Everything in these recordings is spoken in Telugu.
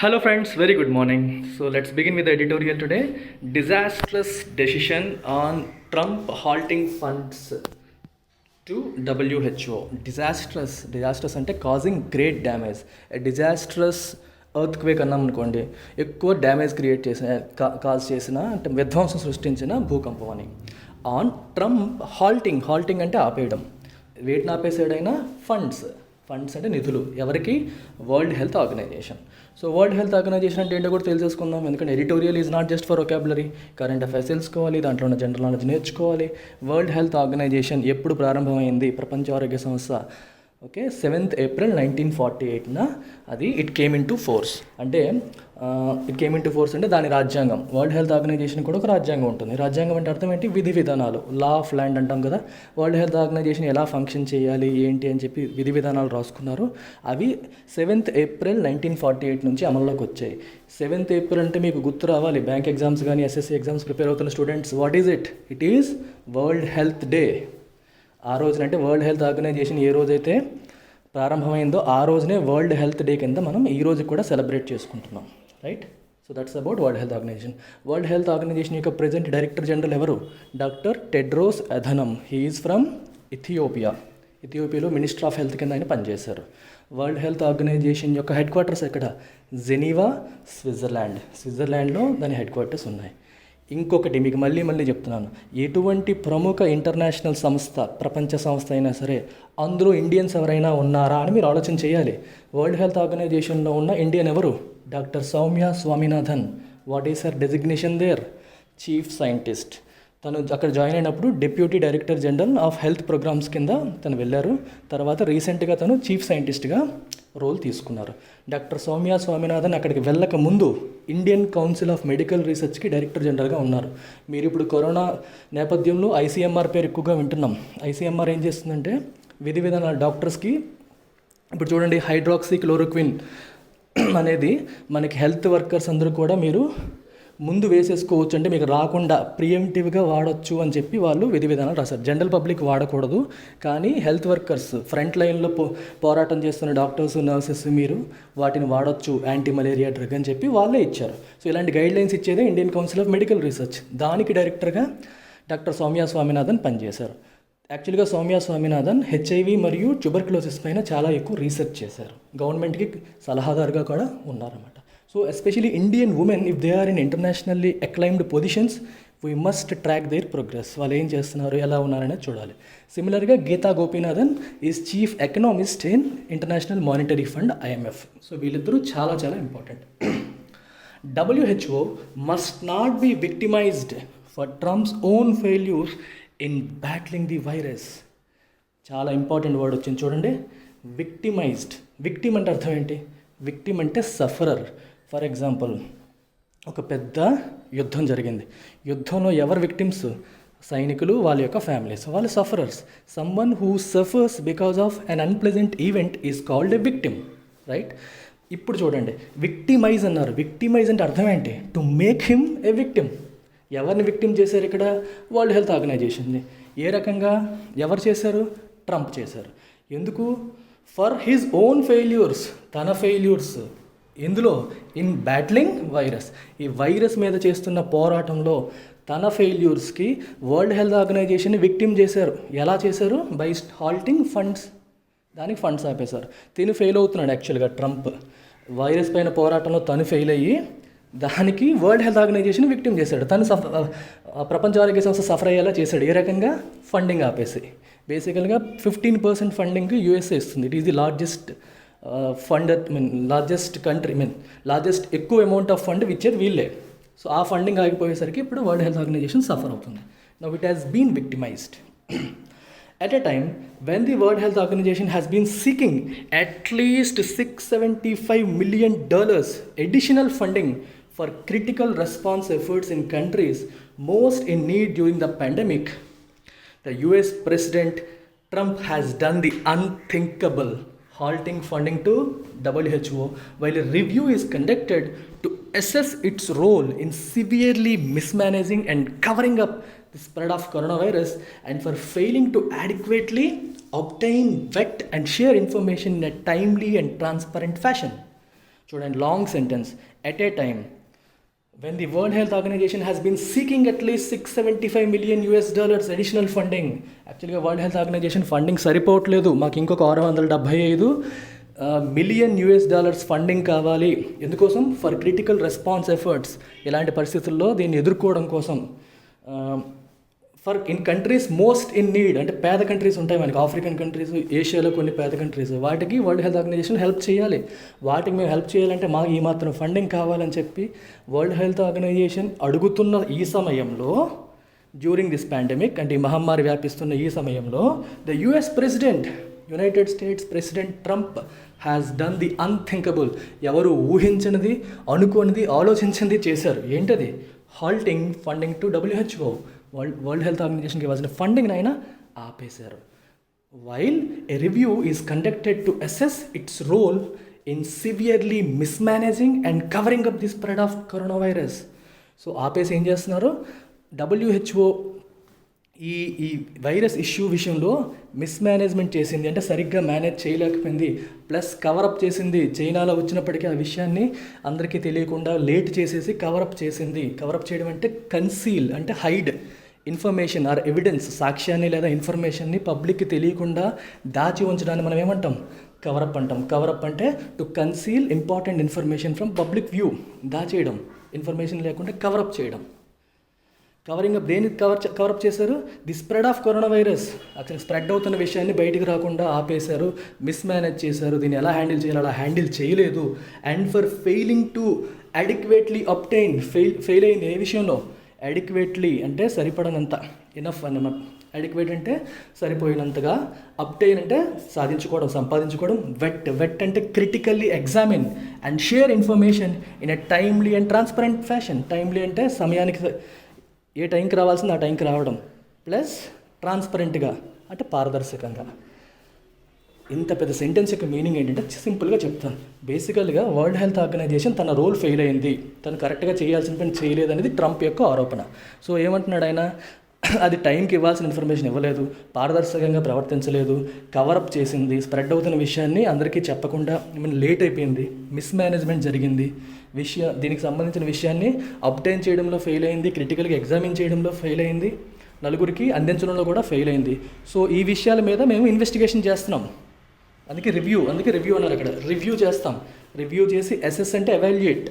Hello, friends. Very good morning. So, let's begin with the editorial today. Disastrous decision on Trump halting funds to WHO. Disastrous అంటే causing great damage. Disastrous earth quake అన్నాం అనుకోండి, ఎక్కువ డ్యామేజ్ క్రియేట్ చేసిన కాజ్ చేసిన అంటే విధ్వంసం సృష్టించిన భూకంపం అని. ఆన్ ట్రంప్ హాల్టింగ్ అంటే ఆపేయడం. వేటిని ఆపేసాడైనా ఫండ్స్ అంటే నిధులు. ఎవరికి? World health organization. So world health organization అంటే ఏంటో కూడా తెలిసేసుకుందాం. ఎందుకంటే editorial is not just for vocabulary. Current affairs తెలుసుకోవాలి, దాంట్లో ఉన్న జనరల్ నాలెడ్జ్ నేర్చుకోవాలి. వరల్డ్ హెల్త్ ఆర్గనైజేషన్ ఎప్పుడు ప్రారంభమైంది? ప్రపంచ ఆరోగ్య సంస్థ 7th April 1948 అది it came into force. అంటే అంటే దాని రాజ్యాంగం. వరల్డ్ హెల్త్ ఆర్గనైజేషన్ కూడా ఒక రాజ్యాంగం ఉంటుంది. రాజ్యాంగం అంటే అర్థం ఏంటి? విధి విధానాలు, లా ఆఫ్ ల్యాండ్ అంటాం కదా. వరల్డ్ హెల్త్ ఆర్గనైజేషన్ ఎలా ఫంక్షన్ చేయాలి ఏంటి అని చెప్పి విధి విధానాలు రాసుకున్నారు. అవి 7th April 1948 నుంచి అమల్లోకి వచ్చాయి. 7th April అంటే మీకు గుర్తు రావాలి. బ్యాంక్ ఎగ్జామ్స్ కానీ ఎస్ఎస్సి ఎగ్జామ్స్ ప్రిపేర్ అవుతున్న students, what is it? It is world health day. ఆ రోజున అంటే వరల్డ్ హెల్త్ ఆర్గనైజేషన్ ఏ రోజైతే ప్రారంభమైందో ఆ రోజునే వరల్డ్ హెల్త్ డే కింద మనం ఈ రోజు కూడా సెలబ్రేట్ చేసుకుంటున్నాం, right? So that's about World health Organization. World health Organization యొక్క ప్రెజెంట్ డైరెక్టర్ జనరల్ ఎవరు? Doctor Tedros Adhanom. He's from ఇథియోపియాలో మినిస్టర్ ఆఫ్ హెల్త్ కింద ఆయన పనిచేశారు. వరల్డ్ హెల్త్ ఆర్గనైజేషన్ యొక్క హెడ్ క్వార్టర్స్ ఎక్కడ? జెనీవా, స్విట్జర్లాండ్లో దాని హెడ్ క్వార్టర్స్ ఉన్నాయి. ఇంకొకటి మీకు మళ్ళీ చెప్తున్నాను, ఎటువంటి ప్రముఖ ఇంటర్నేషనల్ సంస్థ, ప్రపంచ సంస్థ అయినా సరే అందులో ఇండియన్స్ ఎవరైనా ఉన్నారా అని మీరు ఆలోచన చేయాలి. వరల్డ్ హెల్త్ ఆర్గనైజేషన్లో ఉన్న ఇండియన్ ఎవరు? Doctor Soumya Swaminathan. What is her designation there? Chief scientist. తను అక్కడ జాయిన్ అయినప్పుడు deputy director general of health programmes కింద తను వెళ్ళారు. తర్వాత రీసెంట్గా తను చీఫ్ సైంటిస్ట్గా రోల్ తీసుకున్నారు. డాక్టర్ సౌమ్య స్వామినాథన్ అక్కడికి వెళ్ళక ముందు ఇండియన్ కౌన్సిల్ ఆఫ్ మెడికల్ రీసెర్చ్కి డైరెక్టర్ జనరల్గా ఉన్నారు. మీరు ఇప్పుడు కరోనా నేపథ్యంలో ఐసీఎంఆర్ పేరు ఎక్కువగా వింటున్నాం. ఐసీఎంఆర్ ఏం చేస్తుందంటే విధి విధానాలు డాక్టర్స్కి, ఇప్పుడు చూడండి హైడ్రాక్సీ క్లోరోక్విన్ అనేది మనకి హెల్త్ వర్కర్స్ అందరూ కూడా మీరు ముందు వేసేసుకోవచ్చు, అంటే మీకు రాకుండా ప్రియంటివ్గా వాడచ్చు అని చెప్పి వాళ్ళు విధి విధానాలు రాశారు. జనరల్ పబ్లిక్ వాడకూడదు, కానీ హెల్త్ వర్కర్స్, ఫ్రంట్ లైన్లో పోరాటం చేస్తున్న డాక్టర్స్, నర్సెస్ మీరు వాటిని వాడచ్చు, యాంటీ మలేరియా డ్రగ్ అని చెప్పి వాళ్ళే ఇచ్చారు. సో ఇలాంటి గైడ్ లైన్స్ ఇచ్చేదే Indian council of medical research. దానికి డైరెక్టర్గా డాక్టర్ సౌమ్య స్వామినాథన్ పనిచేశారు. యాక్చువల్గా సౌమ్య స్వామినాథన్ హెచ్ఐవి మరియు ట్యూబర్క్యులోసిస్ పైన చాలా ఎక్కువ రీసెర్చ్ చేశారు. గవర్నమెంట్కి సలహాదారుగా కూడా ఉన్నారన్నమాట. So especially Indian women, if they are in internationally acclaimed positions, we must track their progress. వాళ్ళు ఏం చేస్తున్నారు, ఎలా ఉన్నారనేది చూడాలి. సిమిలర్గా Gita Gopinathan is chief economist in international monetary fund IMF. So వీళ్ళిద్దరూ చాలా important. WHO must not be victimized for Trump's own failures in battling the virus. చాలా ఇంపార్టెంట్ వర్డ్ వచ్చింది చూడండి, విక్టిమైజ్డ్. విక్టిమ్ అంటే అర్థం ఏంటి? విక్టిమ్ అంటే సఫరర్. ఫర్ ఎగ్జాంపుల్, ఒక పెద్ద యుద్ధం జరిగింది. యుద్ధంలో ఎవరు విక్టిమ్స్? సైనికులు, వాళ్ళ యొక్క ఫ్యామిలీస్, వాళ్ళు sufferers. Someone who suffers because of an unpleasant event is called a victim, right? ఇప్పుడు చూడండి, విక్టిమైజ్ అన్నారు. విక్టిమైజ్ అంటే అర్థం ఏంటి? To make him a victim. ఎవరిని విక్టిమ్ చేశారు ఇక్కడ? World Health ఆర్గనైజేషన్ని. ఏ రకంగా? ఎవరు చేశారు? ట్రంప్ చేశారు. ఎందుకు? ఫర్ హిజ్ ఓన్ ఫెయిల్యూర్స్, తన ఫెయిల్యూర్స్. ఇందులో ఇన్ బ్యాట్లింగ్ వైరస్, ఈ వైరస్ మీద చేస్తున్న పోరాటంలో తన ఫెయిల్యూర్స్కి వరల్డ్ హెల్త్ ఆర్గనైజేషన్ని విక్టిమ్ చేశారు. ఎలా చేశారు? By halting funds. దానికి ఫండ్స్ ఆపేశారు. తిను ఫెయిల్ అవుతున్నాడు యాక్చువల్గా. ట్రంప్ వైరస్ పైన పోరాటంలో తను ఫెయిల్ అయ్యి దానికి వరల్డ్ హెల్త్ ఆర్గనైజేషన్ విక్టిమ్ చేశాడు. తను ప్రపంచ ఆరోగ్య సంస్థ సఫర్ అయ్యేలా చేశాడు. ఏ రకంగా? ఫండింగ్ ఆపేసి. బేసికల్గా 15% ఫండింగ్ USA ఇస్తుంది. It is the largest largest country, largest ఎక్కువ అమౌంట్ ఆఫ్ ఫండ్ ఇచ్చేది వీళ్ళే. సో ఆ ఫండింగ్ ఆగిపోయేసరికి ఇప్పుడు వరల్డ్ హెల్త్ ఆర్గనైజేషన్ సఫర్ అవుతుంది. Now it has been victimized at a time when the World Health Organization has been seeking at least $675 million additional funding for critical response efforts in countries most in need during the pandemic. The US President Trump has done the unthinkable, halting funding to WHO while a review is conducted to assess its role in severely mismanaging and covering up the spread of coronavirus and for failing to adequately obtain, vet and share information in a timely and transparent fashion. చూడండి, long sentence. At a time when the World Health Organization has been seeking at least $675 million additional funding. యాక్చువల్గా వరల్డ్ హెల్త్ ఆర్గనైజేషన్ ఫండింగ్ సరిపోవట్లేదు, మాకు ఇంకొక $675 మిలియన్ ఫండింగ్ కావాలి. ఎందుకోసం? For critical response efforts. ఇలాంటి పరిస్థితుల్లో దీన్ని ఎదుర్కోవడం కోసం. For in countries most in need, అంటే పేద కంట్రీస్ ఉంటాయి మనకి, ఆఫ్రికన్ కంట్రీస్, ఏషియాలో కొన్ని పేద కంట్రీస్, వాటికి వరల్డ్ హెల్త్ ఆర్గనైజేషన్ హెల్ప్ చేయాలి. వాటికి మేము హెల్ప్ చేయాలంటే మాకు ఈ మాత్రం ఫండింగ్ కావాలని చెప్పి వరల్డ్ హెల్త్ ఆర్గనైజేషన్ అడుగుతున్న ఈ సమయంలో, డ్యూరింగ్ దిస్ పాండమిక్, అంటే ఈ మహమ్మారి వ్యాపిస్తున్న ఈ సమయంలో, the US president, United States president Trump has done the unthinkable. ఎవరు ఊహించినది, అనుకోనిది, ఆలోచించింది చేశారు. ఏంటది? Halting funding to WHO. World Health ఆర్గనైజేషన్కి ఇవ్వాల్సిన ఫండింగ్ అయినా ఆపేశారు. While a review is conducted to assess its role in severely mismanaging and covering up the spread of corona virus. So ఆపేసి ఏం చేస్తున్నారు? WHO ఈ వైరస్ ఇష్యూ విషయంలో మిస్మేనేజ్మెంట్ చేసింది, అంటే సరిగ్గా మేనేజ్ చేయలేకపోయింది, ప్లస్ కవరప్ చేసింది. చైనాలో వచ్చినప్పటికీ ఆ విషయాన్ని అందరికీ తెలియకుండా లేట్ చేసేసి కవరప్ చేసింది. కవరప్ చేయడం అంటే కన్సీల్, అంటే హైడ్ ఇన్ఫర్మేషన్ ఆర్ ఎవిడెన్స్, సాక్ష్యాన్ని లేదా ఇన్ఫర్మేషన్ని పబ్లిక్కి తెలియకుండా దాచి ఉంచడాన్ని మనం ఏమంటాం? కవరప్ అంటాం. కవరప్ అంటే to conceal important information from public view. దాచేయడం, ఇన్ఫర్మేషన్ లేకుండా కవరప్ చేయడం. కవరింగ్ అప్ దేనికి కవరప్ చేశారు? The spread of corona virus. అక్కడ స్ప్రెడ్ అవుతున్న విషయాన్ని బయటికి రాకుండా ఆపేశారు, మిస్మేనేజ్ చేశారు. దీన్ని ఎలా హ్యాండిల్ చేయాలి అలా హ్యాండిల్ చేయలేదు. And for failing to adequately obtain, fail అయింది ఏ విషయంలో? అడిక్వేట్లీ అంటే సరిపడనంత, ఇనఫ్ అన్నమాట. అడిక్వేట్ అంటే సరిపోయినంతగా, అబ్టైన్ అంటే సాధించుకోవడం, సంపాదించుకోవడం. వెట్ అంటే critically examine and share information in a timely and transparent fashion. Timely అంటే సమయానికి, ఏ టైంకి రావాల్సింది ఆ టైంకి రావడం, ప్లస్ ట్రాన్స్పరెంట్గా అంటే పారదర్శకంగా. ఇంత పెద్ద సెంటెన్స్ యొక్క మీనింగ్ ఏంటంటే సింపుల్గా చెప్తాను. బేసికల్గా వరల్డ్ హెల్త్ ఆర్గనైజేషన్ తన రోల్ ఫెయిల్ అయింది, తను కరెక్ట్గా చేయాల్సిన పని చేయలేదనేది ట్రంప్ యొక్క ఆరోపణ. సో ఏమంటున్నాడు ఆయన? అది టైంకి ఇవ్వాల్సిన ఇన్ఫర్మేషన్ ఇవ్వలేదు, పారదర్శకంగా ప్రవర్తించలేదు, కవరప్ చేసింది, స్ప్రెడ్ అవుతున్న విషయాన్ని అందరికీ చెప్పకుండా లేట్ అయిపోయింది, మిస్మేనేజ్మెంట్ జరిగింది, దీనికి సంబంధించిన విషయాన్ని అబ్టైన్ చేయడంలో ఫెయిల్ అయింది, క్రిటికల్గా ఎగ్జామిన్ చేయడంలో ఫెయిల్ అయింది, నలుగురికి అందించడంలో కూడా ఫెయిల్ అయింది. సో ఈ విషయాల మీద మేము ఇన్వెస్టిగేషన్ చేస్తున్నాం. అందుకే రివ్యూ అన్నారు అక్కడ. రివ్యూ చేస్తాం. రివ్యూ చేసి అసెస్ అంటే ఎవాల్యుయేట్,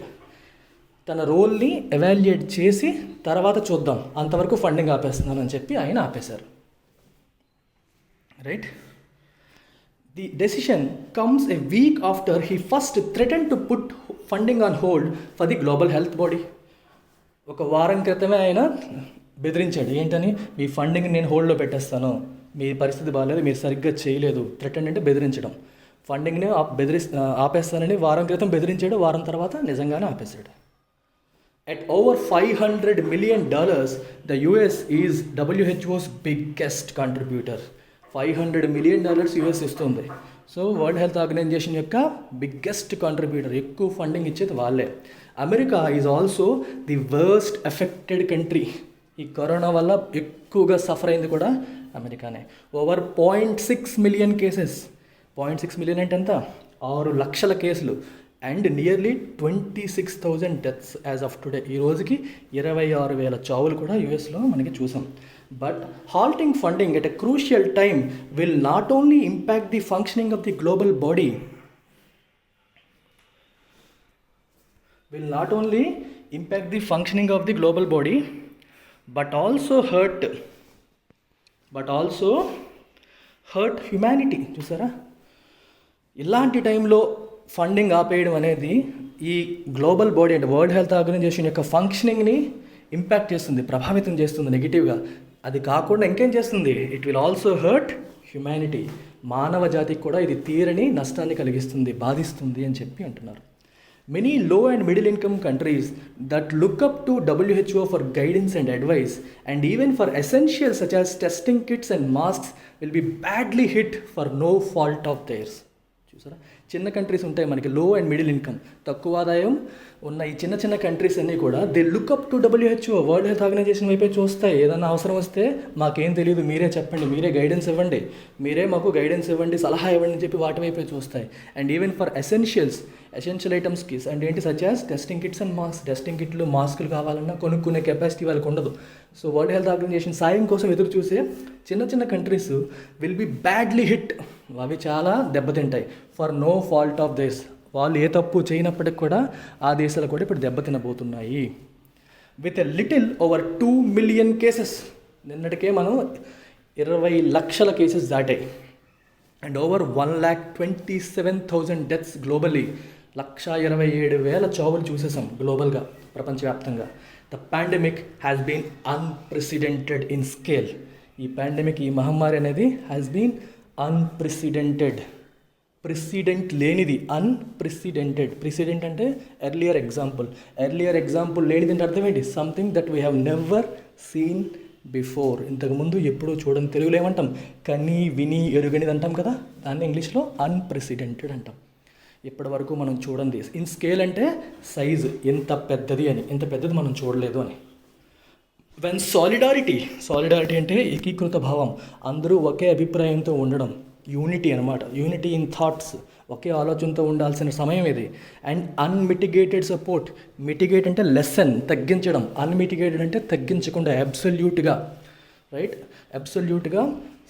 తన రోల్ని ఎవాల్యుయేట్ చేసి తర్వాత చూద్దాం, అంతవరకు ఫండింగ్ ఆపేస్తున్నాను అని చెప్పి ఆయన ఆపేశారు. Right. The decision comes a week after he first threaten to put funding on hold for the global health body. ఒక వారం క్రితమే ఆయన బెదిరించాడు. ఏంటని? మీ ఫండింగ్ నేను హోల్డ్లో పెట్టేస్తాను, మీ పరిస్థితి బాగాలేదు, మీరు సరిగ్గా చేయలేదు. థ్రెటన్ అంటే బెదిరించడం. ఫండింగ్ని ఆపేస్తానని వారం క్రితం బెదిరించాడు, వారం తర్వాత నిజంగానే ఆపేశాడు. At over $500 million, the US is WHO's biggest contributor. $500 million US ఇస్తుంది. సో వరల్డ్ హెల్త్ ఆర్గనైజేషన్ యొక్క బిగ్గెస్ట్ కాంట్రిబ్యూటర్, ఎక్కువ ఫండింగ్ ఇచ్చేది వాళ్ళే. America is also the worst affected country. ఈ కరోనా వల్ల ఎక్కువగా సఫర్ అయింది కూడా అమెరికానే. Over 0.6 million cases. 0.6 మిలియన్ అంటే ఎంత? 6 లక్షల కేసులు. And nearly 26,000 deaths as of today. ఈ రోజుకి 26,000 చావులు కూడా యూఎస్లో మనకి చూసాం. But halting funding at a crucial time will not only impact the functioning of the global body, but also hurt humanity. చూసారా? ఇలాంటి టైంలో ఫండింగ్ ఆపేయడం అనేది ఈ గ్లోబల్ బాడీ అంటే వరల్డ్ హెల్త్ ఆర్గనైజేషన్ యొక్క ఫంక్షనింగ్ని ఇంపాక్ట్ చేస్తుంది, ప్రభావితం చేస్తుంది నెగిటివ్గా. అది కాకుండా ఇంకేం చేస్తుంది? It will also hurt humanity. మానవ జాతికి కూడా ఇది తీరని నష్టాన్ని కలిగిస్తుంది, బాధిస్తుంది అని చెప్పి అంటున్నారు. Many low and middle income countries that look up to WHO for guidance and advice, and even for essentials such as testing kits and masks, will be badly hit for no fault of theirs. చూసారా, చిన్న కంట్రీస్ ఉంటాయి మనకి, లో అండ్ మిడిల్ ఇన్కమ్, తక్కువ ఆదాయం ఉన్న ఈ చిన్న చిన్న కంట్రీస్ అన్నీ కూడా they look up to WHO, world health organization వైపే చూస్తాయి. ఏదైనా అవసరం వస్తే మాకేం తెలియదు, మీరే చెప్పండి, మీరే గైడెన్స్ ఇవ్వండి, మీరే మాకు గైడెన్స్ ఇవ్వండి, సలహా ఇవ్వండి అని చెప్పి వాటి వైపే చూస్తాయి. అండ్ ఈవెన్ ఫర్ ఎసెన్షియల్ ఐటమ్స్కి అంటే ఏంటి, such as testing kits and mask, testing కిట్లు మాస్కులు కావాలన్నా కొనుక్కునే కెపాసిటీ వాళ్ళకి ఉండదు. సో వరల్డ్ హెల్త్ ఆర్గనైజేషన్ సాయం కోసం ఎదురు చూసే చిన్న చిన్న countries will be badly hit, అవి చాలా దెబ్బతింటాయి for no fault of this. వాళ్ళు ఏ తప్పు చేయనప్పటికి కూడా ఆ దేశాలు కూడా ఇప్పుడు దెబ్బతినబోతున్నాయి. With a little over 2 million cases, నిన్నటికే మనం 20 లక్షల కేసెస్ దాటాయి. అండ్ ఓవర్ 1,27,000 డెత్స్ గ్లోబలీ, 1,27,000 చావులు చూసేసాం గ్లోబల్గా, ప్రపంచవ్యాప్తంగా. The pandemic has been unprecedented in scale. ఈ పాండమిక్, ఈ మహమ్మారి అనేది హ్యాస్ బీన్ అన్ప్రెసిడెంటెడ్, ప్రెసిడెంట్ లేనిది, అన్ప్రెసిడెంటెడ్. ప్రెసిడెంట్ అంటే ఎర్లియర్ ఎగ్జాంపుల్ లేనిది అంటే అర్థం ఏంటి, something that we have never seen before, ఇంతకుముందు ఎప్పుడూ చూడని, తెలుగులో ఏమంటాం, కని విని ఎరుగనిది అంటాం కదా, దాన్ని ఇంగ్లీష్లో అన్ప్రెసిడెంటెడ్ అంటాం. ఇప్పటి వరకు మనం చూడండి. ఇన్ స్కేల్ అంటే సైజు, ఎంత పెద్దది అని, ఇంత పెద్దది మనం చూడలేదు అని. వెన్ సాలిడారిటీ అంటే ఏకీకృత భావం, అందరూ ఒకే అభిప్రాయంతో ఉండడం, యూనిటీ అనమాట, యూనిటీ ఇన్ థాట్స్, ఒకే ఆలోచనతో ఉండాల్సిన సమయం ఇది. అండ్ అన్మిటిగేటెడ్ సపోర్ట్, మిటిగేట్ అంటే లెసన్, తగ్గించడం, అన్మిటిగేటెడ్ అంటే తగ్గించకుండా, అబ్సల్యూట్గా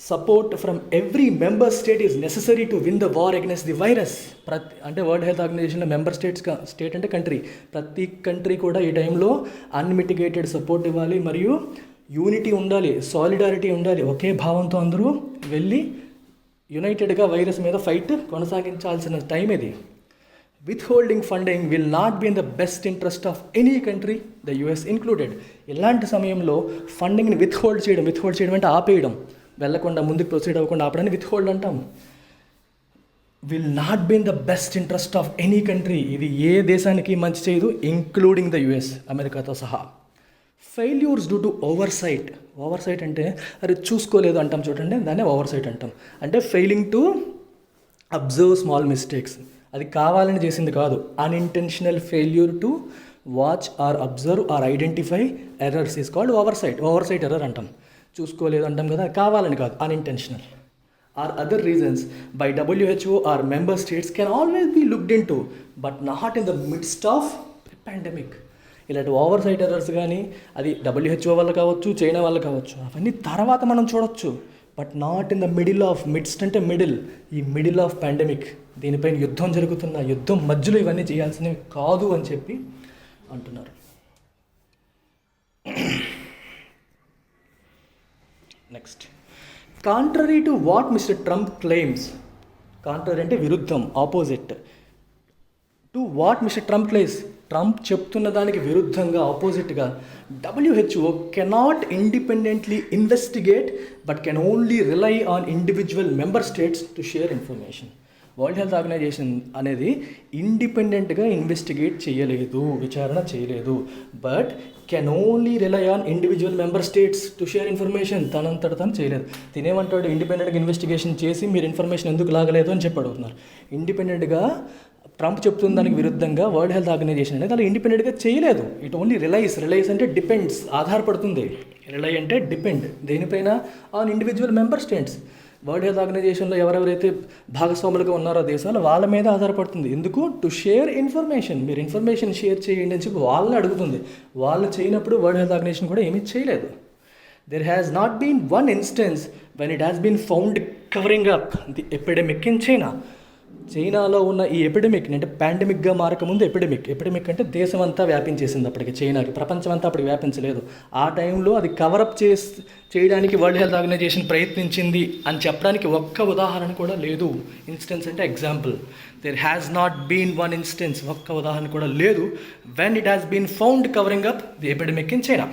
support from every member state is necessary to win the war against the virus. అంటే వరల్డ్ హెల్త్ ఆర్గనైజేషన్లో మెంబర్ స్టేట్ అంటే కంట్రీ, ప్రతి కంట్రీ కూడా ఈ టైంలో అన్మిటిగేటెడ్ సపోర్ట్ ఇవ్వాలి, మరియు యూనిటీ ఉండాలి, సాలిడారిటీ ఉండాలి, ఒకే భావంతో అందరూ వెళ్ళి యునైటెడ్గా వైరస్ మీద ఫైట్ కొనసాగించాల్సిన టైం ఇది. Withholding funding will not be in the best interest of any country, the US included. ఇలాంటి సమయంలో ఫండింగ్ని విత్హోల్డ్ చేయడం అంటే ఆపేయడం, వెళ్లకుండా ముందుకు ప్రొసీడ్ అవ్వకుండా ఆపడాన్ని విత్హోల్డ్ అంటాం. Will not be in the best interest of any country, ఇది ఏ దేశానికి మంచి చేయదు, ఇంక్లూడింగ్ ద US, అమెరికాతో సహా. ఫెయిల్యూర్స్ డ్యూ టు ఓవర్సైట్ అంటే అది చూసుకోలేదు అంటాం చూడండి, దాన్నే ఓవర్సైట్ అంటాం. అంటే failing to observe small mistakes, అది కావాలని చేసింది కాదు. Unintentional failure to watch or observe or identify errors is called oversight error అంటాం. చూసుకోలేదు అంటాం కదా, కావాలని కాదు, unintentional. Or other reasons by WHO or member states can always be looked into, but not in the midst of pandemic. ఇలాంటి ఓవర్సైట్ ఎర్రర్స్ కానీ అది WHO వల్ల కావచ్చు, చైనా వల్ల కావచ్చు, అవన్నీ తర్వాత మనం చూడొచ్చు, but not in the midst అంటే ఈ మిడిల్ ఆఫ్ పాండమిక్, దీనిపైన యుద్ధం జరుగుతున్న యుద్ధం మధ్యలో ఇవన్నీ చేయాల్సినవి కాదు అని చెప్పి అంటున్నారు. Next, contrary to what mister Trump claims, contrary అంటే విరుద్ధం, opposite to what mister Trump claims, Trump చెప్తున్న దానికి విరుద్ధంగా, ఆపోజిట్గా, WHO cannot independently investigate but can only rely on individual member states to share information. World health organization అనేది ఇండిపెండెంట్గా ఇన్వెస్టిగేట్ చేయలేదు, విచారణ చేయలేదు, but can only rely on individual member states to share information. తనంతట తను చేయలేదు. తినేమంటాడు, ఇండిపెండెంట్గా ఇన్వెస్టిగేషన్ చేసి మీరు ఇన్ఫర్మేషన్ ఎందుకు లాగలేదు అని చెప్పి అడుగుతున్నారు. ఇండిపెండెంట్గా ట్రంప్ చెప్తున్న దానికి విరుద్ధంగా వరల్డ్ హెల్త్ ఆర్గనైజేషన్ అనేది అలా ఇండిపెండెంట్గా చేయలేదు. ఇట్ ఓన్లీ రిలైస్ అంటే డిపెండ్స్, ఆధారపడుతుంది. రిలై అంటే డిపెండ్, దేనిపైన, on individual member states. World Health ఆర్గనైజేషన్లో ఎవరెవరైతే భాగస్వాములుగా ఉన్నారో దేశాలు, వాళ్ళ మీద ఆధారపడుతుంది. ఎందుకు, టు షేర్ ఇన్ఫర్మేషన్, మీరు ఇన్ఫర్మేషన్ షేర్ చేయండి అని చెప్పి వాళ్ళని అడుగుతుంది. వాళ్ళు చేయనప్పుడు వరల్డ్ హెల్త్ ఆర్గనైజేషన్ కూడా ఏమీ చేయలేదు. There has not been one instance when it has been found covering up the epidemic in China. చైనాలో ఉన్న ఈ ఎపిడమిక్ అంటే పాండమిక్గా మారకముందు ఎపిడమిక్ అంటే దేశం అంతా వ్యాపించేసింది అప్పటికి, చైనాకి, ప్రపంచం అంతా అప్పటికి వ్యాపించలేదు. ఆ టైంలో అది కవరప్ చేయడానికి వరల్డ్ హెల్త్ ఆర్గనైజేషన్ ప్రయత్నించింది అని చెప్పడానికి ఒక్క ఉదాహరణ కూడా లేదు. ఇన్స్టెన్స్ అంటే example. There has not been one instance, ఒక్క ఉదాహరణ కూడా లేదు, when it has been found covering up the epidemic in China.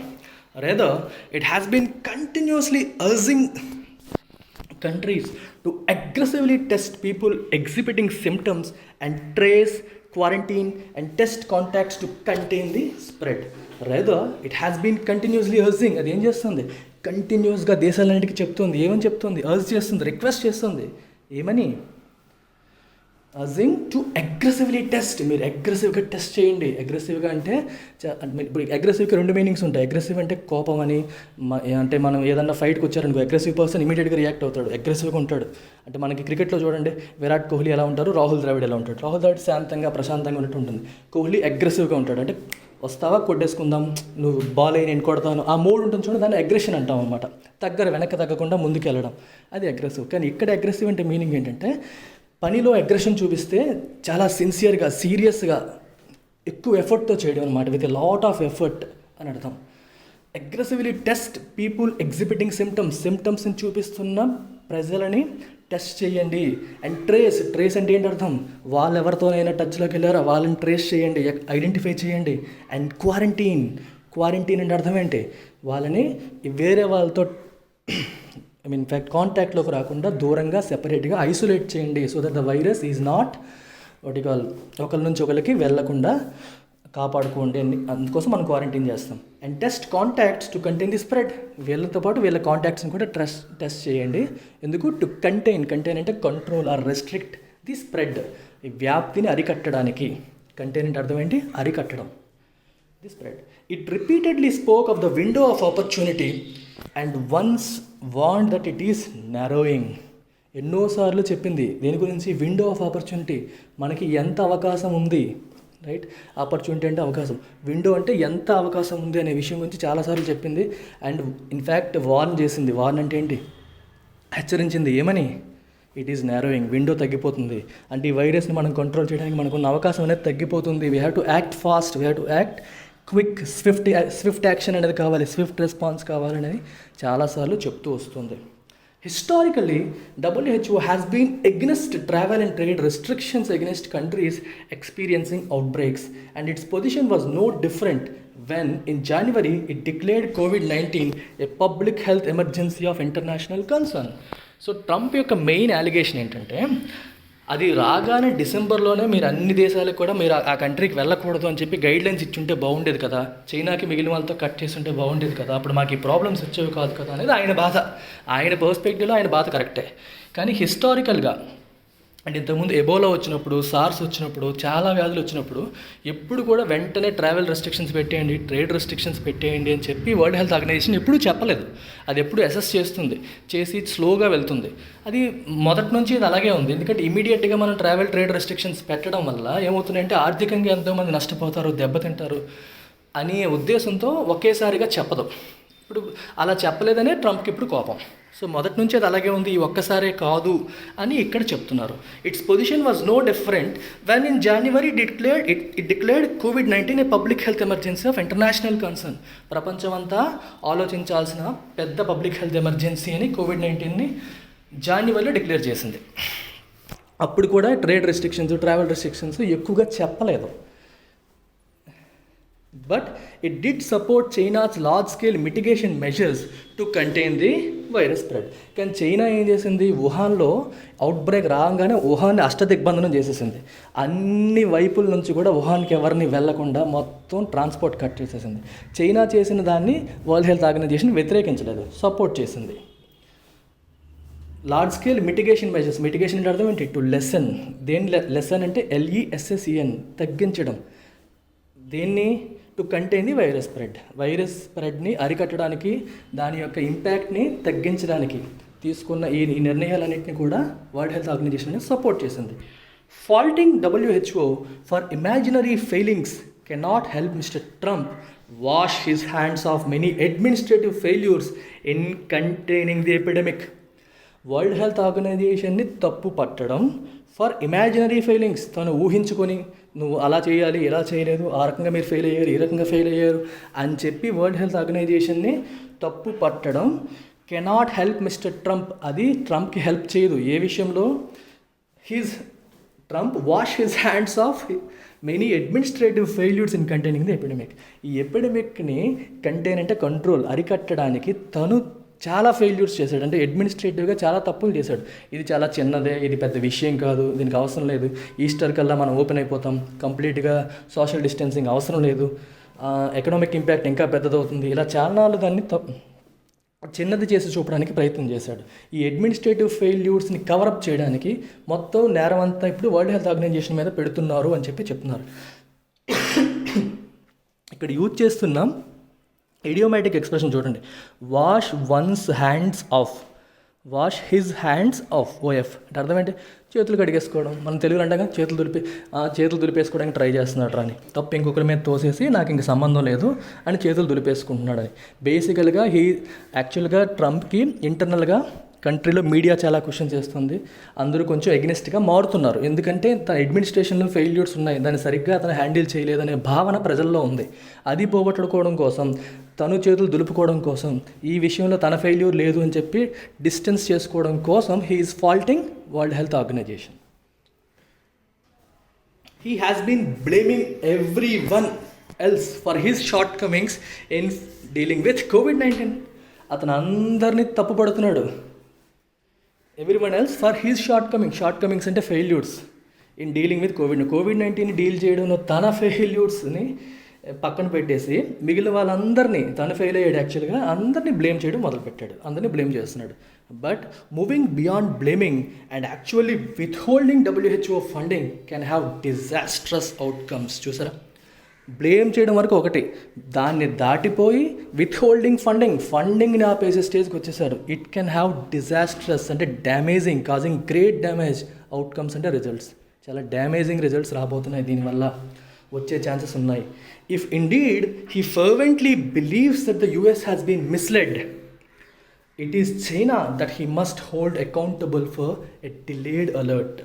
Rather, it has been continuously urging countries to aggressively test people exhibiting symptoms and trace, quarantine and test contacts to contain the spread. Rather, it has been continuously urging. అది ఏం చేస్తుంది, కంటిన్యూస్గా దేశాలన్నిటికీ చెప్తుంది. ఏమని చెప్తుంది, అర్జ్ చేస్తుంది, రిక్వెస్ట్ చేస్తుంది. ఏమని, అజింగ్ టు అగ్రెసివ్లీ టెస్ట్. మీరు అగ్రెసివ్గా టెస్ట్ చేయండి. అగ్రెసివ్గా అంటే ఇప్పుడు అగ్రెసివ్కి రెండు మీనింగ్స్ ఉంటాయి. అగ్రెసివ్ అంటే కోపం అని, అంటే మనం ఏదన్నా ఫైట్కి వచ్చారనుకో అగ్రెసివ్ పర్సన్ ఇమీడియట్గా రియాక్ట్ అవుతాడు, అగ్రెసివ్గా ఉంటాడు. అంటే మనకి క్రికెట్లో చూడండి, విరాట్ కోహ్లీ ఎలా ఉంటారు, రాహుల్ ద్రావిడ్ ఎలా ఉంటాడు. రాహుల్ ద్రావిడ్ శాంతంగా ప్రశాంతంగా ఉన్నట్టు ఉంటుంది, కోహ్లీ అగ్రెసివ్గా ఉంటాడు. అంటే వస్తావా కొట్టేసుకుందాం, నువ్వు బాల్ అయి నేను కొడతాను, ఆ మూడ్ ఉంటుంది చూడండి, దాన్ని అగ్రెషన్ అంటాం అనమాట. వెనక్కి తగ్గకుండా ముందుకు వెళ్ళడం, అది అగ్రెసివ్. కానీ ఇక్కడ అగ్రెసివ్ అంటే మీనింగ్ ఏంటంటే పనిలో అగ్రెషన్ చూపిస్తే చాలా సిన్సియర్గా, సీరియస్గా, ఎక్కువ ఎఫర్ట్తో చేయడం అనమాట, with a lot of effort అని అర్థం. అగ్రెసివ్లీ టెస్ట్ పీపుల్ ఎగ్జిబిటింగ్ సిమ్టమ్స్ని చూపిస్తున్న ప్రజలని టెస్ట్ చేయండి. అండ్ ట్రేస్ అంటే ఏంటి అర్థం, వాళ్ళు ఎవరితోనైనా టచ్లోకి వెళ్ళారో వాళ్ళని ట్రేస్ చేయండి, ఐడెంటిఫై చేయండి. అండ్ క్వారంటైన్ అంటే అర్థం ఏంటి, వాళ్ళని వేరే వాళ్ళతో ఇన్ఫ్యాక్ట్ కాంటాక్ట్లోకి రాకుండా దూరంగా సెపరేట్గా ఐసోలేట్ చేయండి. So that the virus is not ఒకరి నుంచి ఒకరికి వెళ్ళకుండా కాపాడుకోండి. అందుకోసం మనం క్వారంటైన్ చేస్తాం. And test contacts to contain the spread. వీళ్ళతో పాటు వీళ్ళ కాంటాక్ట్స్ని కూడా టెస్ట్ చేయండి. ఎందుకు? టు కంటైన్ అంటే control or restrict the spread. ఈ వ్యాప్తిని అరికట్టడానికి. కంటైన్ అంటే అర్థం ఏంటి? అరికట్టడం. The spread. It repeatedly spoke of the window of opportunity and once warned that it is narrowing. ఎన్నోసార్లు చెప్పింది దేని గురించి? Window of opportunity. మనకి ఎంత అవకాశం ఉంది, రైట్? ఆపర్చునిటీ అంటే అవకాశం, విండో అంటే ఎంత అవకాశం ఉంది అనే విషయం గురించి చాలాసార్లు చెప్పింది. అండ్ ఇన్ఫ్యాక్ట్ వార్న్ చేసింది. వార్న్ అంటే ఏంటి? హెచ్చరించింది. ఏమని? ఇట్ ఈస్ నారోయింగ్, విండో తగ్గిపోతుంది. అంటే ఈ వైరస్ని మనం కంట్రోల్ చేయడానికి మనకున్న అవకాశం అనేది తగ్గిపోతుంది. We have to act fast, we have to act quick, Swift action అనేది కావాలి, స్విఫ్ట్ రెస్పాన్స్ కావాలనేది చాలాసార్లు చెప్తూ వస్తుంది. Historically WHO has been against travel and trade restrictions against countries experiencing outbreaks, and its position was no different when in January it declared COVID-19 a public health emergency of international concern. So Trump యొక్క మెయిన్ అలిగేషన్ ఏంటంటే, అది రాగానే డిసెంబర్లోనే మీరు అన్ని దేశాలకు కూడా మీరు ఆ కంట్రీకి వెళ్ళకూడదు అని చెప్పి గైడ్లైన్స్ ఇచ్చుంటే బాగుండేది కదా, చైనాకి మిగిలిన వాళ్ళతో కట్ చేస్తుంటే బాగుండేది కదా, అప్పుడు మాకు ఈ ప్రాబ్లమ్స్ వచ్చేవి కాదు కదా అనేది ఆయన బాధ. ఆయన పర్స్పెక్టివ్లో ఆయన బాధ కరెక్టే. కానీ హిస్టారికల్గా అంటే ఇంతకుముందు ఎబోలా వచ్చినప్పుడు, సార్స్ వచ్చినప్పుడు, చాలా వ్యాధులు వచ్చినప్పుడు ఎప్పుడు కూడా వెంటనే ట్రావెల్ రెస్ట్రిక్షన్స్ పెట్టేయండి, ట్రేడ్ రెస్ట్రిక్షన్స్ పెట్టేయండి అని చెప్పి వరల్డ్ హెల్త్ ఆర్గనైజేషన్ ఎప్పుడూ చెప్పలేదు. అది ఎప్పుడు అసెస్ చేసి స్లోగా వెళ్తుంది. అది మొదటి నుంచి ఇది అలాగే ఉంది. ఎందుకంటే ఇమీడియట్గా మనం ట్రావెల్ ట్రేడ్ రెస్ట్రిక్షన్స్ పెట్టడం వల్ల ఏమవుతుందంటే ఆర్థికంగా ఎంతోమంది నష్టపోతారు, దెబ్బతింటారు అనే ఉద్దేశంతో ఒకేసారిగా చెప్పదు. ఇప్పుడు అలా చెప్పలేదనే ట్రంప్కి ఇప్పుడు కోపం. సో మొదటి నుంచి అది అలాగే ఉంది, ఈ ఒక్కసారే కాదు అని ఇక్కడ చెప్తున్నారు. Its position was no different when in January it declared COVID-19 a public health emergency of international concern. ప్రపంచమంతా ఆలోచించాల్సిన పెద్ద పబ్లిక్ హెల్త్ ఎమర్జెన్సీ అని COVID-19ని జాన్యువరిలో డిక్లేర్ చేసింది. అప్పుడు కూడా ట్రేడ్ రెస్ట్రిక్షన్స్, ట్రావెల్ రెస్ట్రిక్షన్స్ ఎక్కువగా చెప్పలేదు. But it did support China's large scale mitigation measures to contain the virus spread. కానీ చైనా ఏం చేసింది? వుహాన్లో అవుట్బ్రేక్ రాగానే వుహాన్ని అష్టదిగ్బంధనం చేసేసింది. అన్ని వైపుల నుంచి కూడా వుహాన్కి ఎవరిని వెళ్లకుండా మొత్తం ట్రాన్స్పోర్ట్ కట్ చేసేసింది. చైనా చేసిన దాన్ని వరల్డ్ హెల్త్ ఆర్గనైజేషన్ వ్యతిరేకించలేదు, సపోర్ట్ చేసింది. Large scale mitigation measures. Mitigation అంటే అర్థం ఏంటి? To lessen. దేని లెసన్ అంటే LESSEN, తగ్గించడం. దేన్ని? టు కంటైన్ ది వైరస్ స్ప్రెడ్ని అరికట్టడానికి, దాని యొక్క ఇంపాక్ట్ని తగ్గించడానికి తీసుకున్న ఈ నిర్ణయాలన్నింటినీ కూడా వరల్డ్ హెల్త్ ఆర్గనైజేషన్ సపోర్ట్ చేసింది. Faulting WHO for imaginary failings cannot help mister Trump wash his hands of many administrative failures in containing the epidemic. World Health ఆర్గనైజేషన్ని తప్పు పట్టడం ఫర్ ఇమాజినరీ ఫెయిలింగ్స్, తను ఊహించుకొని నువ్వు అలా చేయాలి, ఇలా చేయలేదు, ఆ రకంగా మీరు ఫెయిల్ అయ్యారు, ఈ రకంగా ఫెయిల్ అయ్యారు అని చెప్పి వరల్డ్ హెల్త్ ఆర్గనైజేషన్ని తప్పు పట్టడం కెనాట్ హెల్ప్ మిస్టర్ ట్రంప్. అది ట్రంప్కి హెల్ప్ చేయదు. ఏ విషయంలో? Trump wash his hands of many administrative failures in containing the epidemic. ఈ ఎపిడమిక్ని కంటైన్ అంటే కంట్రోల్, అరికట్టడానికి తను చాలా ఫెయిల్యూర్స్ చేశాడు. అంటే అడ్మినిస్ట్రేటివ్గా చాలా తప్పులు చేశాడు. ఇది చాలా చిన్నదే, ఇది పెద్ద విషయం కాదు, దీనికి అవసరం లేదు, ఈస్టర్ కల్లా మనం ఓపెన్ అయిపోతాం, కంప్లీట్గా సోషల్ డిస్టెన్సింగ్ అవసరం లేదు, ఎకనామిక్ ఇంపాక్ట్ ఇంకా పెద్దదవుతుంది, ఇలా చాలా దాన్ని చిన్నది చేసి చూపడానికి ప్రయత్నం చేశాడు. ఈ అడ్మినిస్ట్రేటివ్ ఫెయిల్యూర్స్ని కవరప్ చేయడానికి మొత్తం నేరం అంతా ఇప్పుడు వరల్డ్ హెల్త్ ఆర్గనైజేషన్ మీద పెడుతున్నారు అని చెప్పి చెప్తున్నారు. ఇక్కడ యూజ్ చేస్తున్నాం ఇడియోమాటిక్ ఎక్స్ప్రెషన్ చూడండి. Wash once hands of, wash his hands of, OF అంటే అర్థం ఏంటి? చేతులు కడిగేసుకోవడం. మనం తెలుగులో అంటగా చేతులు దులిపేసుకోవడానికి ట్రై చేస్తున్నాడు అని, తప్పు ఇంకొకరి మీద తోసేసి నాకు ఇంక సంబంధం లేదు అని చేతులు దులిపేసుకుంటున్నాడు అని. బేసికల్గా యాక్చువల్గా ట్రంప్కి ఇంటర్నల్గా కంట్రీలో మీడియా చాలా క్వశ్చన్ చేస్తుంది. అందరూ కొంచెం ఎగ్నెస్ట్గా మారుతున్నారు. ఎందుకంటే తన అడ్మినిస్ట్రేషన్లో ఫెయిల్యూర్స్ ఉన్నాయి, దాన్ని సరిగ్గా అతను హ్యాండిల్ చేయలేదనే భావన ప్రజల్లో ఉంది. అది పోగొట్టుకోవడం కోసం, తను చేతులు దులుపుకోవడం కోసం, ఈ విషయంలో తన ఫెయిల్యూర్ లేదు అని చెప్పి డిస్టెన్స్ చేసుకోవడం కోసం he is faulting world health organization. He has been blaming everyone else for his shortcomings in dealing with COVID-19. అతను అందరినీ తప్పుపడుతున్నాడు. ఎవ్రీవన్ ఎల్స్ ఫర్ హిస్ షార్ట్కమింగ్స్ అంటే failures in dealing with COVID-19 deal చేయడంలో తన ఫెయిల్యూర్స్ని పక్కన పెట్టేసి మిగిలిన వాళ్ళందరినీ, తను ఫెయిల్ అయ్యాడు యాక్చువల్గా, అందరినీ బ్లేమ్ చేయడం మొదలుపెట్టాడు, అందరినీ బ్లేమ్ చేస్తున్నాడు. But moving beyond blaming and actually withholding WHO funding can have disastrous outcomes. చూసారా, బ్లేమ్ చేయడం వరకు ఒకటి, దాన్ని దాటిపోయి విత్హోల్డింగ్ ఫండింగ్ని ఆపేసే స్టేజ్కి వచ్చేసారు. ఇట్ కెన్ హ్యావ్ డిజాస్ట్రస్ అంటే damaging, causing great damage. Outcomes అంటే రిజల్ట్స్, చాలా డ్యామేజింగ్ రిజల్ట్స్ రాబోతున్నాయి, దీనివల్ల వచ్చే ఛాన్సెస్ ఉన్నాయి. If indeed he fervently believes that the US has been misled, it is China that he must hold accountable for a delayed alert.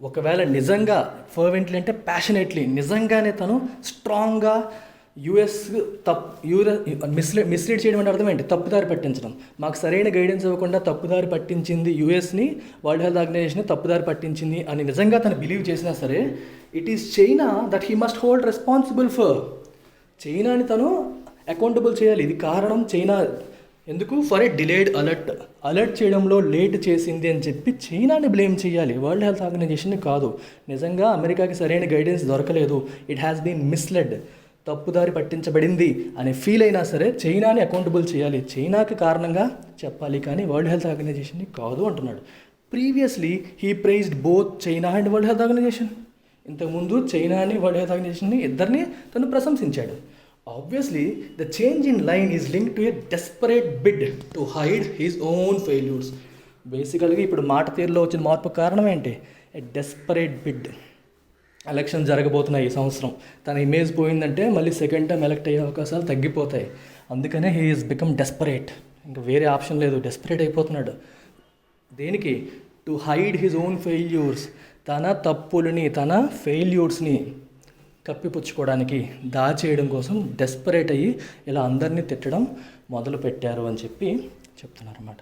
ఒకవేళ నిజంగా ఫర్వెంట్లీ అంటే ప్యాషనేట్లీ, నిజంగానే తను స్ట్రాంగ్గా US మిస్లీడ్ చేయడం అంటే అర్థం ఏంటి? తప్పుదారి పట్టించడం. మాకు సరైన గైడెన్స్ ఇవ్వకుండా తప్పుదారి పట్టించింది USని, వరల్డ్ హెల్త్ ఆర్గనైజేషన్ని తప్పుదారి పట్టించింది అని నిజంగా తను బిలీవ్ చేసినా సరే, it is China that he must hold responsible for. చైనాని తను అకౌంటబుల్ చేయాలి. ఇది కారణం చైనా. ఎందుకు? ఫర్ ఏ డిలేడ్ అలర్ట్ చేయడంలో లేట్ చేసింది అని చెప్పి చైనాని బ్లేమ్ చేయాలి, వరల్డ్ హెల్త్ ఆర్గనైజేషన్ని కాదు. నిజంగా అమెరికాకి సరైన గైడెన్స్ దొరకలేదు, ఇట్ హ్యాస్ బీన్ మిస్లెడ్, తప్పుదారి పట్టించబడింది అని ఫీల్ అయినా సరే చైనాని అకౌంటబుల్ చేయాలి, చైనాకి కారణంగా చెప్పాలి, కానీ వరల్డ్ హెల్త్ ఆర్గనైజేషన్ని కాదు అంటున్నాడు. Previously he praised both China and world health organization. ఇంతకుముందు చైనాని, వరల్డ్ హెల్త్ ఆర్గనైజేషన్ని ఇద్దరిని తను ప్రశంసించాడు. Obviously, the change in line is linked to a desperate bid to hide his own failures. బేసికల్గా ఇప్పుడు మాట తీరులో వచ్చిన మార్పు కారణం ఏంటి? ఏ డెస్పరేట్ బిడ్. ఎలక్షన్ జరగబోతున్నాయి ఈ సంవత్సరం, తన ఇమేజ్ పోయిందంటే మళ్ళీ సెకండ్ టైం ఎలక్ట్ అయ్యే అవకాశాలు తగ్గిపోతాయి. అందుకనే హీ ఈజ్ బికమ్ డెస్పరేట్. ఇంకా వేరే ఆప్షన్ లేదు, డెస్పరేట్ అయిపోతున్నాడు. దేనికి? To hide his own failures. తన తప్పులని, తన ఫెయిల్యూర్స్ని కప్పిపుచ్చుకోవడానికి, దాచేయడం కోసం డెస్పరేట్ అయ్యి ఇలా అందరినీ తిట్టడం మొదలు పెట్టారు అని చెప్పి చెప్తున్నారు అన్నమాట.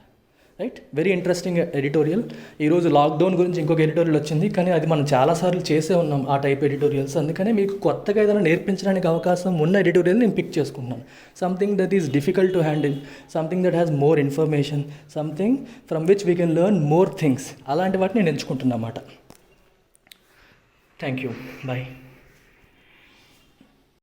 Right, very interesting editorial. ఈరోజు లాక్డౌన్ గురించి ఇంకొక ఎడిటోరియల్ వచ్చింది, కానీ అది మనం చాలాసార్లు చేసే ఉన్నాం ఆ టైప్ ఎడిటోరియల్స్. అందుకనే మీకు కొత్తగా ఏదైనా నేర్పించడానికి అవకాశం ఉన్న ఎడిటోరియల్ నేను పిక్ చేసుకుంటున్నాను. Something that is difficult to handle, something that has more information, something from which we can learn more things. అలాంటి వాటిని నేను ఎంచుకుంటున్నా అన్నమాట. Thank you, bye.